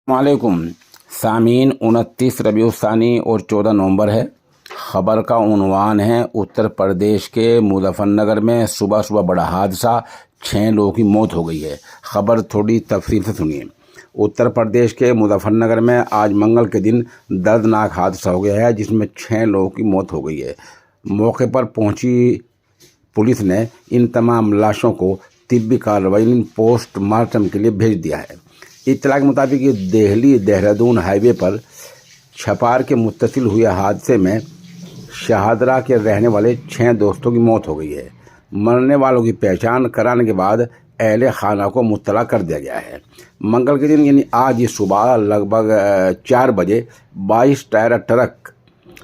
वालेकुम सामीन 29 रबीउस्सानी और 14 नवंबर है। ख़बर का उन्वान है उत्तर प्रदेश के मुजफ्फरनगर में सुबह सुबह बड़ा हादसा, 6 लोगों की मौत हो गई है। ख़बर थोड़ी तफसील से सुनिए। उत्तर प्रदेश के मुजफ्फरनगर में आज मंगल के दिन दर्दनाक हादसा हो गया है जिसमें 6 लोगों की मौत हो गई है। मौके पर पहुंची पुलिस ने इन तमाम लाशों को तिब्बी कार्रवाई पोस्टमार्टम के लिए भेज दिया है। इत्तला के मुताबिक ये दिल्ली देहरादून हाईवे पर छपार के मुत्तसिल हुए हादसे में शाहदरा के रहने वाले 6 दोस्तों की मौत हो गई है। मरने वालों की पहचान कराने के बाद अहले खाना को मुत्तला कर दिया गया है। मंगल के दिन यानी आज सुबह लगभग 4 बजे 22 टायर ट्रक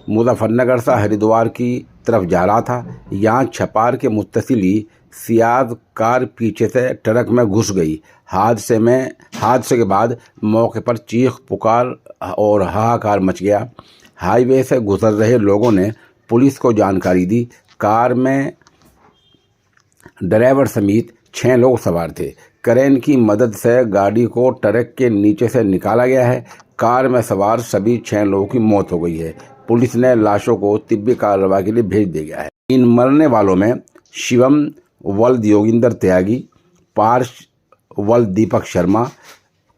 मुजफ्फरनगर से हरिद्वार की तरफ जा रहा था। यहाँ छपार के मुत्तसिली सियाज कार पीछे से ट्रक में घुस गई। हादसे के बाद मौके पर चीख पुकार और हाहाकार मच गया। हाईवे से गुजर रहे लोगों ने पुलिस को जानकारी दी। कार में ड्राइवर समेत 6 लोग सवार थे। क्रेन की मदद से गाड़ी को ट्रक के नीचे से निकाला गया है। कार में सवार सभी 6 लोगों की मौत हो गई है। पुलिस ने लाशों को तिब्बी कार्रवाई के लिए भेज दिया है। इन मरने वालों में शिवम वल्द योगिंदर त्यागी, पार्श वल्द दीपक शर्मा,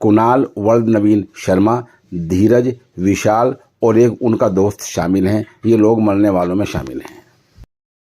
कुणाल वल्द नवीन शर्मा, धीरज, विशाल और एक उनका दोस्त शामिल हैं। ये लोग मरने वालों में शामिल हैं।